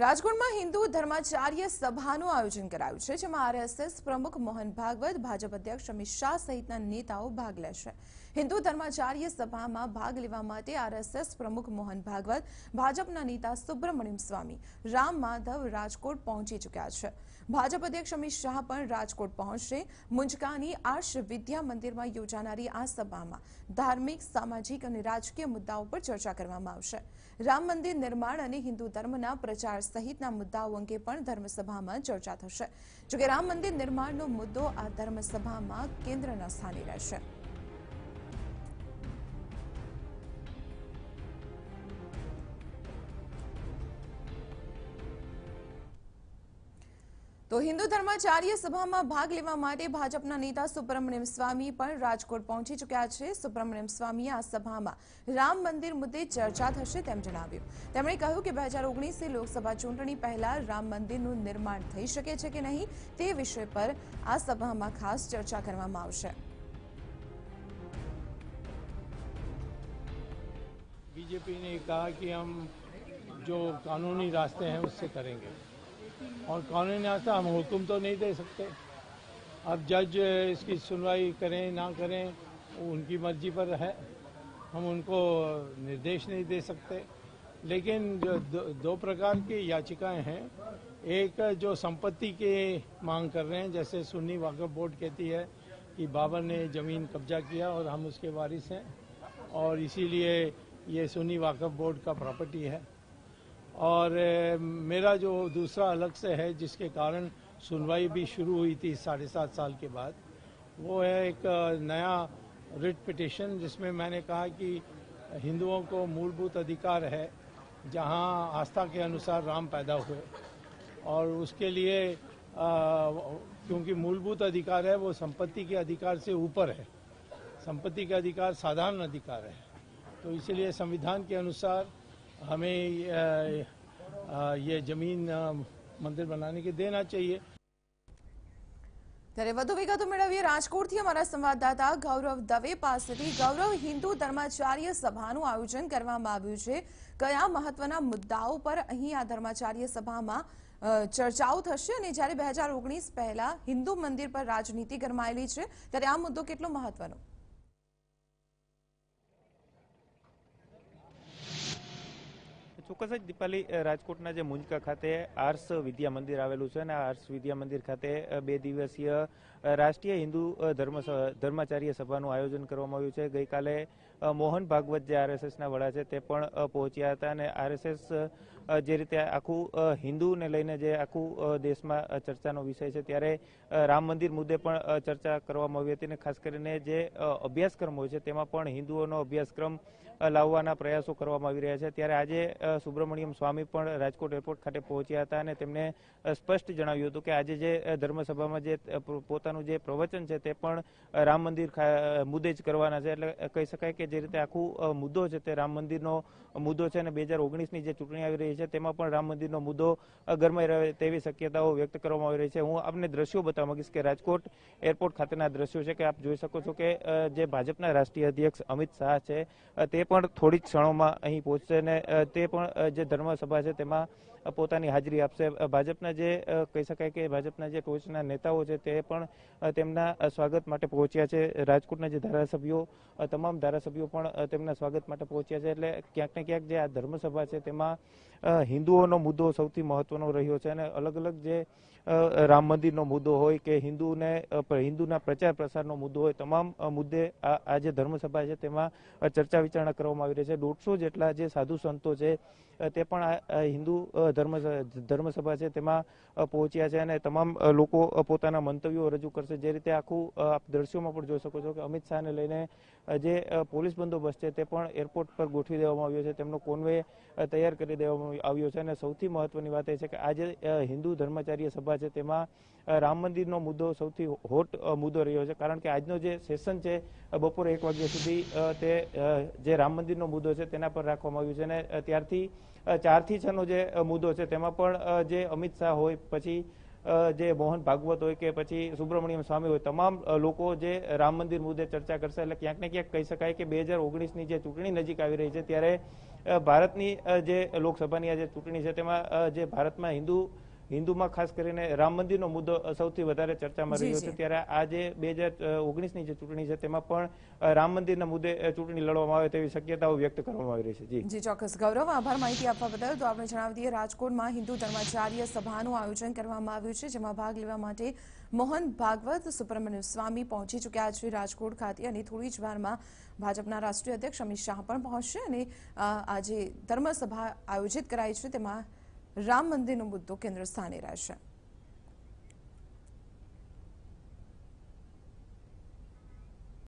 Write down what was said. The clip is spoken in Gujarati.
રાજકોટમાં હિન્દુ ધર્માચાર્ય સભાનું આયોજન કરાયું છે, જેમાં આરએસએસ પ્રમુખ મોહન ભાગવત, ભાજપ અધ્યક્ષ અમિત શાહ સહિતના નેતાઓ ભાગ લેશે। હિન્દુ ધર્માચાર્ય સભામાં ભાગ લેવા માટે આરએસએસ પ્રમુખ મોહન ભાગવત, ભાજપના નેતા સુબ્રમણ્યમ સ્વામી, રામ માધવ રાજકોટ પહોંચી ચૂક્યા છે। ભાજપ અધ્યક્ષ અમિત શાહ પણ રાજકોટ પહોંચશે। મુંજકાની આર્ષ વિદ્યા મંદિરમાં યોજાનારી આ સભામાં ધાર્મિક, સામાજિક અને રાજકીય મુદ્દાઓ પર ચર્ચા કરવામાં આવશે। રામ મંદિર નિર્માણ અને હિન્દુ ધર્મના પ્રચાર સહિતના મુદ્દાઓ અંગે પણ ધર્મસભામાં ચર્ચા થશે। જોકે રામ મંદિર નિર્માણનો મુદ્દો આ ધર્મસભામાં કેન્દ્રના સ્થાને રહેશે। તો હિન્દુ ધર્માચાર્ય સભામાં ભાગ લેવા માટે ભાજપના નેતા સુબ્રમણ્યમ સ્વામી પણ રાજકોટ પહોંચી ચૂક્યા છે। સુબ્રમણ્યમ સ્વામીએ આ સભામાં રામ મંદિર મુદ્દે ચર્ચા થશે તેમ જણાવ્યું। તેમણે કહ્યું કે 2019ની લોકસભા ચૂંટણી પહેલા રામ મંદિરનું નિર્માણ થઈ શકે છે કે નહીં તે વિષય પર આ સભામાં ખાસ ચર્ચા કરવામાં આવશે। बीजेपी ने कहा कि हम जो कानूनी रास्ते हैं उससे करेंगे और कानूनी रास्ता हम हुक्म तो नहीं दे सकते। अब जज इसकी सुनवाई करें ना करें उनकी मर्जी पर है, हम उनको निर्देश नहीं दे सकते। लेकिन जो दो प्रकार की याचिकाएं हैं, एक जो संपत्ति की मांग कर रहे हैं, जैसे सुन्नी वक्फ बोर्ड कहती है कि बाबर ने ज़मीन कब्जा किया और हम उसके वारिस हैं और इसीलिए ये सुन्नी वक्फ बोर्ड का प्रॉपर्टी है। और मेरा जो दूसरा अलग से है जिसके कारण सुनवाई भी शुरू हुई थी 7.5 साल के बाद, वो है एक नया रिट पिटिशन जिसमें मैंने कहा कि हिंदुओं को मूलभूत अधिकार है जहां आस्था के अनुसार राम पैदा हुए और उसके लिए क्योंकि मूलभूत अधिकार है वो संपत्ति के अधिकार से ऊपर है। संपत्ति का अधिकार साधारण अधिकार है, तो इसलिए संविधान के अनुसार हमें ये जमीन मंदिर बनाने के देना चाहिए। ત્યારે વધુ વિગતો મેળવીએ રાજકોટથી અમારા સંવાદદાતા ગૌરવ દવે પાસેથી। ગૌરવ, હિન્દુ ધર્માચાર્ય સભાનું આયોજન કરવામાં આવ્યું છે, કયા મહત્વના મુદ્દાઓ પર અહીં આ ધર્માચાર્ય સભામાં ચર્ચાઓ થશે અને જ્યારે 2019 પહેલા હિન્દુ મંદિર પર રાજનીતિ ગરમાયેલી છે ત્યારે આ મુદ્દો કેટલો મહત્વનો? ચોક્કસ જ દીપાલી, રાજકોટના જે મુંજકા ખાતે આર્ષ વિદ્યા મંદિર આવેલું છે અને આ આર્ષ વિદ્યા મંદિર ખાતે 2 દિવસીય રાષ્ટ્રીય હિન્દુ ધર્માચાર્ય સભાનું આયોજન કરવામાં આવ્યું છે। ગઈકાલે મોહન ભાગવત જે આરએસએસના વડા છે તે પણ પહોંચ્યા હતા અને આરએસએસ જે રીતે આખું હિન્દુને લઈને જે આખું દેશમાં ચર્ચાનો વિષય છે ત્યારે રામ મંદિર મુદ્દે પણ ચર્ચા કરવામાં આવી હતી અને ખાસ કરીને જે અભ્યાસક્રમ હોય છે તેમાં પણ હિન્દુઓનો અભ્યાસક્રમ લાવવાના પ્રયાસો કરવામાં આવી રહ્યા છે। ત્યારે આજે સુબ્રમણ્યમ સ્વામી પણ રાજકોટ એરપોર્ટ ખાતે પહોંચ્યા હતા અને તેમણે સ્પષ્ટ જણાવ્યું હતું કે આજે જે ધર્મસભામાં જે પોતાનું જે પ્રવચન છે તે પણ રામ મંદિર મુદ્દે જ કરવાના છે। એટલે કહી શકાય કે જે રીતે આખું મુદ્દો છે તે રામ મંદિરનો મુદ્દો છે અને 2019ની જે ચૂંટણી આવી રહી છે તેમાં પણ રામ મંદિરનો મુદ્દો ગરમાઈ રહે તેવી શક્યતાઓ વ્યક્ત કરવામાં આવી રહી છે। હું આપને દ્રશ્યો બતાવવા માંગીશ કે રાજકોટ એરપોર્ટ ખાતેના દ્રશ્યો છે કે આપ જોઈ શકો છો કે જે ભાજપના રાષ્ટ્રીય અધ્યક્ષ અમિત શાહ છે તે પણ થોડી જ ક્ષણોમાં અહીં પહોંચશે અને તે પણ જે ધર્મસભા છે તેમાં પોતાની હાજરી આપશે। ભાજપના જે કહી શકાય કે ભાજપના જે ટોચના નેતાઓ છે તે પણ તેમના સ્વાગત માટે પહોંચ્યા છે। રાજકોટના જે ધારાસભ્યો, તમામ ધારાસભ્યો પણ તેમના સ્વાગત માટે પહોંચ્યા છે। એટલે ક્યાંક ને ક્યાંક જે આ ધર્મસભા છે તેમાં હિન્દુઓનો મુદ્દો સૌથી મહત્વનો રહ્યો છે અને અલગ અલગ જે રામ મંદિરનો મુદ્દો હોય કે હિન્દુના પ્રચાર પ્રસારનો મુદ્દો હોય, તમામ મુદ્દે આ જે ધર્મસભા છે તેમાં ચર્ચા વિચારણા કરવામાં આવી રહી છે। 150 જેટલા જે સાધુ સંતો છે તે પણ આ હિન્દુ ધર્મસભા છે તેમાં પહોંચ્યા છે અને તમામ લોકો પોતાના મંતવ્યો રજૂ કરશે। જે રીતે આખું આપ દ્રશ્યોમાં પણ જોઈ શકો છો કે અમિત શાહને લઈને જે પોલીસ બંદોબસ્ત છે તે પણ એરપોર્ટ પર ગોઠવી દેવામાં આવ્યો છે, તેમનો કોન્વે તૈયાર કરી દેવામાં આવ્યો છે અને સૌથી મહત્વની વાત એ છે કે આ જે હિન્દુ ધર્માચાર્ય સભા છે તેમાં રામ મંદિરનો મુદ્દો સૌથી હોટ મુદ્દો રહ્યો છે, કારણ કે આજનો જે સેશન છે બપોરે 1 વાગ્યા સુધી તે જે રામ મંદિરનો મુદ્દો છે તેના પર રાખવામાં આવ્યું છે અને ત્યારથી 4 થી 6નો જે મુદ્દો છે તેમાં પણ જે અમિત શાહ હોય, પછી જે મોહન ભાગવત હોય કે પછી સુબ્રમણ્યમ સ્વામી હોય, તમામ લોકો જે રામ મંદિર મુદ્દે ચર્ચા કરશે. એટલે ક્યાંક ને ક્યાંક કહી શકાય કે 2019ની જે ચૂંટણી નજીક આવી રહી છે ત્યારે ભારતની જે લોકસભાની આ જે ચૂંટણી છે તેમાં જે ભારતમાં હિન્દુમાં ખાસ કરીને રામ મંદિરનો મુદ્દો સૌથી વધારે ચર્ચામાં રહ્યો છે, ત્યારે આ જે 2019ની જે ચૂંટણી છે તેમાં પણ રામ મંદિરના મુદ્દે ચૂંટણી લડવામાં આવે તેવી શક્યતાઓ વ્યક્ત કરવામાં આવી રહી છે. જી ચોક્કસ ગૌરવ, આભાર માહિતી આપવા બદલ. તો આપણે જણાવી દઈએ, રાજકોટમાં હિન્દુ ધર્માચાર્ય સભાનું આયોજન કરવામાં આવ્યું છે, જેમાં ભાગ લેવા માટે મોહન ભાગવત, સુબ્રમણ્યમ સ્વામી પહોંચી ચૂક્યા છે રાજકોટ ખાતે, અને થોડી જ વારમાં ભાજપના રાષ્ટ્રીય અધ્યક્ષ અમિત શાહ પણ પહોંચશે, અને આજે ધર્મસભા આયોજિત કરાઈ છે તેમાં રામ મંદિરનો મુદ્દો કેન્દ્ર સ્થાને રહેશે.